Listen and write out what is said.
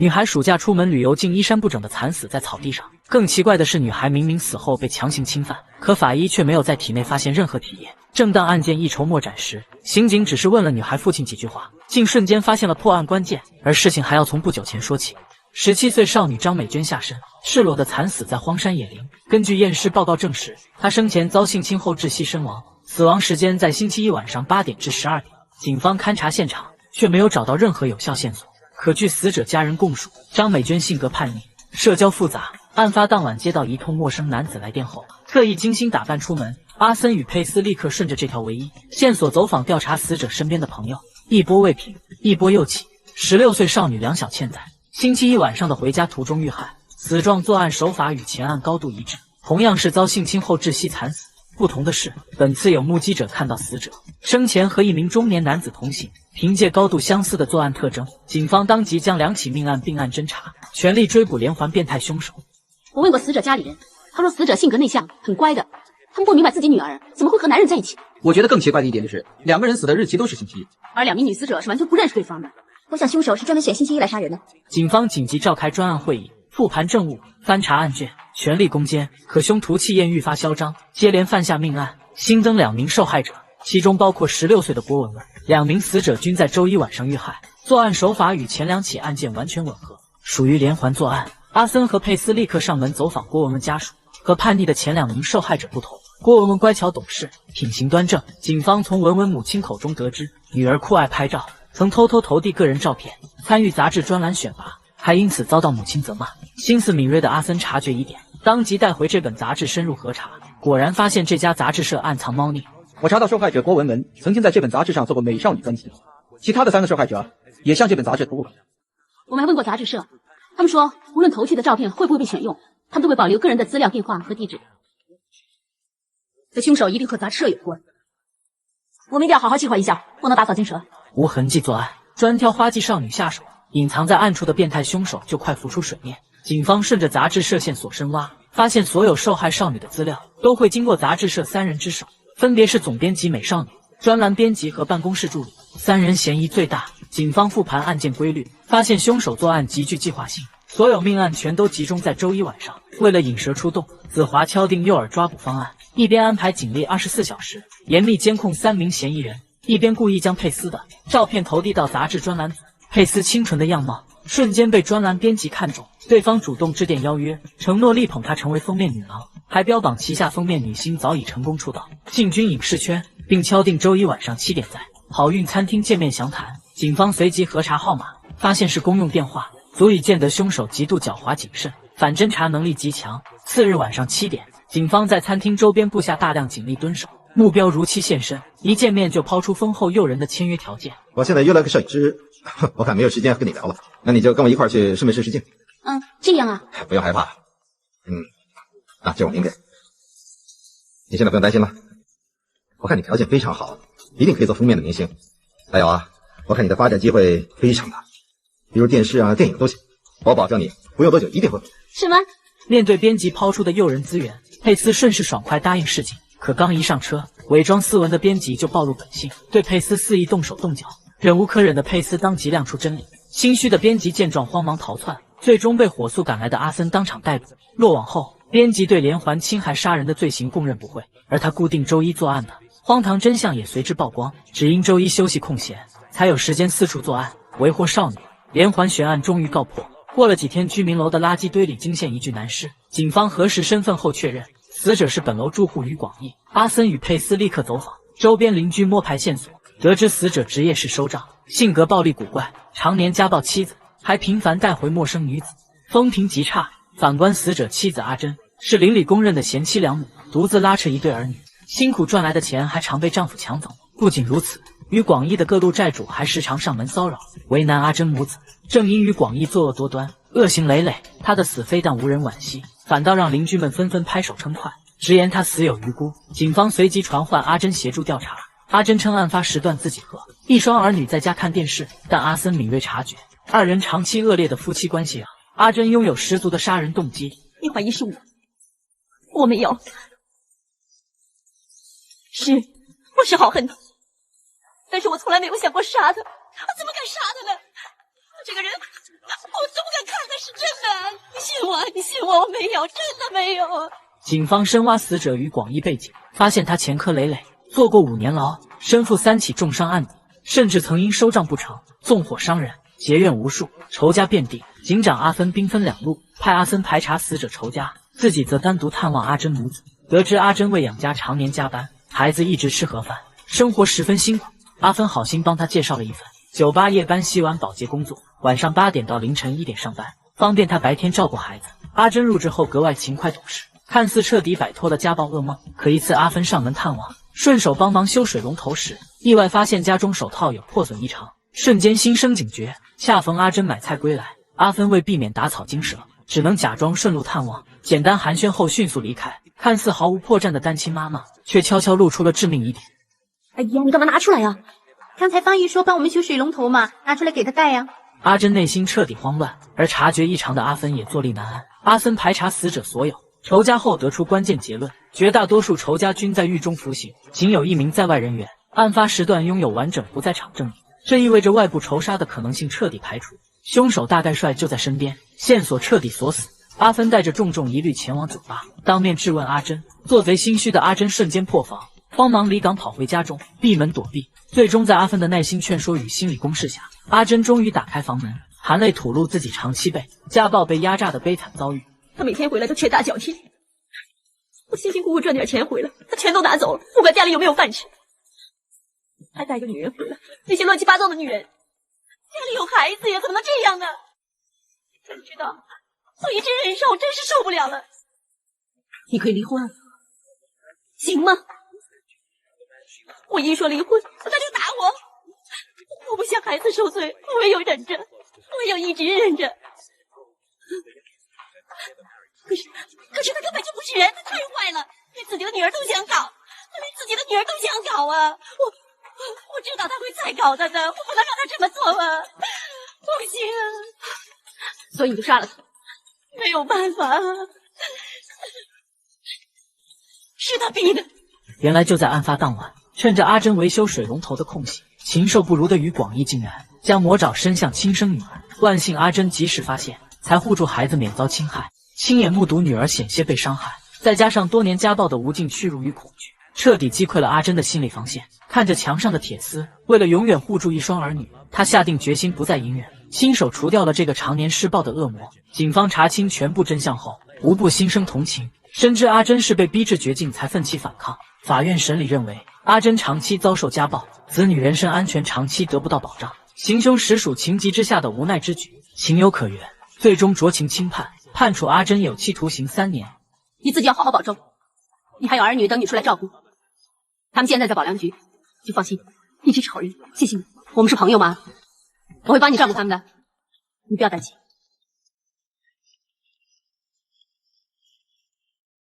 女孩暑假出门旅游，竟衣衫不整的惨死在草地上。更奇怪的是，女孩明明死后被强行侵犯，可法医却没有在体内发现任何体液。正当案件一筹莫展时，刑警只是问了女孩父亲几句话，竟瞬间发现了破案关键。而事情还要从不久前说起。17岁少女张美娟下身，赤裸的惨死在荒山野林。根据验尸报告证实，她生前遭性侵后窒息身亡，死亡时间在星期一晚上8点至12点。警方勘查现场，却没有找到任何有效线索。可据死者家人供述，张美娟性格叛逆，社交复杂。案发当晚接到一通陌生男子来电后，特意精心打扮出门。阿森与佩斯立刻顺着这条唯一线索走访调查死者身边的朋友，一波未平，一波又起。16岁少女梁小倩在星期一晚上的回家途中遇害，死状作案手法与前案高度一致，同样是遭性侵后窒息惨死。不同的是，本次有目击者看到死者生前和一名中年男子同行。凭借高度相似的作案特征，警方当即将2起命案并案侦查，全力追捕连环变态凶手。我问过死者家里人，他说死者性格内向，很乖的。他们不明白自己女儿怎么会和男人在一起。我觉得更奇怪的一点就是，2个人死的日期都是星期一，而2名女死者是完全不认识对方的。我想凶手是专门选星期一来杀人的。警方紧急召开专案会议，复盘证物，翻查案卷，全力攻坚。可凶徒气焰愈发嚣张，接连犯下命案，新增2名受害者，其中包括16岁的郭文文。2名死者均在周一晚上遇害，作案手法与前2起案件完全吻合，属于连环作案。阿森和佩斯立刻上门走访郭文文家属。和叛逆的前2名受害者不同，郭文文乖巧懂事，品行端正。警方从文文母亲口中得知，女儿酷爱拍照，曾偷偷投递个人照片，参与杂志专栏选拔，还因此遭到母亲责骂。心思敏锐的阿森察觉一点，当即带回这本杂志深入核查，果然发现这家杂志社暗藏猫腻。我查到受害者郭文文曾经在这本杂志上做过美少女专辑，其他的3个受害者也向这本杂志投过稿。我们还问过杂志社，他们说无论投去的照片会不会被选用，他们都会保留个人的资料、电话和地址。这凶手一定和杂志社有关，我们一定要好好计划一下，不能打草惊蛇。无痕迹作案，专挑花季少女下手，隐藏在暗处的变态凶手就快浮出水面。警方顺着杂志社线索深挖，发现所有受害少女的资料都会经过杂志社3人之手，分别是总编辑美少女、专栏编辑和办公室助理，3人嫌疑最大。警方复盘案件规律，发现凶手作案极具计划性，所有命案全都集中在周一晚上。为了引蛇出洞，子华敲定诱饵抓捕方案，一边安排警力24小时严密监控3名嫌疑人，一边故意将佩斯的照片投递到杂志专栏组。佩斯清纯的样貌瞬间被专栏编辑看中，对方主动致电邀约，承诺力捧她成为封面女郎，还标榜旗下封面女星早已成功出道，进军影视圈，并敲定周一晚上7点在好运餐厅见面详谈。警方随即核查号码，发现是公用电话，足以见得凶手极度狡猾谨慎，反侦查能力极强。次日晚上7点，警方在餐厅周边布下大量警力蹲守，目标如期现身，一见面就抛出丰厚诱人的签约条件。我现在约了个摄影师，我看没有时间跟你聊了，那你就跟我一块儿去试门试试镜。这样啊？不用害怕，这我名片，你现在不用担心了。我看你条件非常好，一定可以做封面的明星。还有啊，我看你的发展机会非常大，比如电视啊、电影都行。我保证你不用多久一定会。是吗？面对编辑抛出的诱人资源，佩斯顺势爽快答应示警。可刚一上车，伪装斯文的编辑就暴露本性，对佩斯肆意动手动脚。忍无可忍的佩斯当即亮出真理，心虚的编辑见状慌忙逃窜，最终被火速赶来的阿森当场逮捕。落网后，编辑对连环侵害杀人的罪行供认不讳，而他固定周一作案的荒唐真相也随之曝光。只因周一休息空闲，才有时间四处作案，为祸少女。连环悬案终于告破。过了几天，居民楼的垃圾堆里惊现一具男尸，警方核实身份后确认，死者是本楼住户于广义。阿森与佩斯立刻走访周边邻居摸排线索，得知死者职业是收账，性格暴力古怪，常年家暴妻子，还频繁带回陌生女子，风评极差。反观死者妻子阿珍，是邻里公认的贤妻良母，独自拉扯一对儿女，辛苦赚来的钱还常被丈夫抢走。不仅如此，与广义的各路债主还时常上门骚扰，为难阿珍母子。正因与广义作恶多端，恶行累累，他的死非但无人惋惜，反倒让邻居们纷纷拍手称快，直言他死有余辜。警方随即传唤阿珍协助调查。阿珍称案发时段自己和一双儿女在家看电视，但阿森敏锐察觉二人长期恶劣的夫妻关系让阿珍拥有十足的杀人动机。你怀疑是我没有，我是好恨他，但是我从来没有想过杀他，我怎么敢杀他呢？这个人，怎么敢看看是真的？你信我，你信我，我没有，真的没有。警方深挖死者与广义背景，发现他前科累累，坐过5年牢，身负3起重伤案底，甚至曾因收账不成，纵火伤人，结怨无数，仇家遍地。警长阿芬兵分2路，派阿森排查死者仇家，自己则单独探望阿珍母子。得知阿珍为养家常年加班，孩子一直吃盒饭，生活十分辛苦。阿芬好心帮他介绍了一份酒吧夜班洗碗保洁工作，晚上8点到凌晨1点上班，方便他白天照顾孩子。阿珍入职后格外勤快懂事，看似彻底摆脱了家暴噩梦。可一次阿芬上门探望，顺手帮忙修水龙头时，意外发现家中手套有破损异常，瞬间心生警觉。恰逢阿珍买菜归来，阿芬为避免打草惊蛇，只能假装顺路探望，简单寒暄后迅速离开。看似毫无破绽的单亲妈妈，却悄悄露出了致命疑点。哎呀，你干嘛拿出来呀？刚才方姨说帮我们修水龙头嘛，拿出来给她戴呀。阿珍内心彻底慌乱，而察觉异常的阿芬也坐立难安。阿森排查死者所有仇家后，得出关键结论：绝大多数仇家均在狱中服刑，仅有1名在外人员。案发时段拥有完整不在场证明，这意味着外部仇杀的可能性彻底排除，凶手大概率就在身边，线索彻底锁死。阿芬带着重重疑虑前往酒吧，当面质问阿珍。做贼心虚的阿珍瞬间破防，慌忙离岗跑回家中，闭门躲避。最终在阿芬的耐心劝说与心理攻势下，阿珍终于打开房门，含泪吐露自己长期被家暴、被压榨的悲惨遭遇。他每天回来都拳打脚踢，我辛辛苦苦赚点钱回来，他全都拿走了，不管家里有没有饭吃。还带个女人回来，那些乱七八糟的女人，家里有孩子呀，怎么能这样呢？你知道，我一直忍受，真是受不了了。你可以离婚，行吗？我一说离婚，他就打我。我不想孩子受罪，我唯有忍着，唯有一直忍着。可是他根本就不是人，他太坏了，连自己的女儿都想搞，他连自己的女儿都想搞啊！我知道他会再搞他的，我不能让他这么做啊！不行，所以你就杀了他。没有办法，是他逼的。原来就在案发当晚，趁着阿珍维修水龙头的空隙，禽兽不如的于广义竟然将魔爪伸向亲生女儿。万幸阿珍及时发现，才护住孩子免遭侵害。亲眼目睹女儿险些被伤害，再加上多年家暴的无尽屈辱与恐惧，彻底击溃了阿珍的心理防线。看着墙上的铁丝，为了永远护住一双儿女，她下定决心不再隐忍，亲手除掉了这个常年施暴的恶魔。警方查清全部真相后，无不心生同情，深知阿珍是被逼至绝境才奋起反抗。法院审理认为，阿珍长期遭受家暴，子女人身安全长期得不到保障，行凶实属情急之下的无奈之举，情有可原，最终酌情轻判，判处阿珍有期徒刑3年。你自己要好好保重，你还有儿女等你出来照顾。他们现在在保良局，就放心，你真是好人，谢谢你。我们是朋友吗？我会帮你照顾他们的，你不要担心。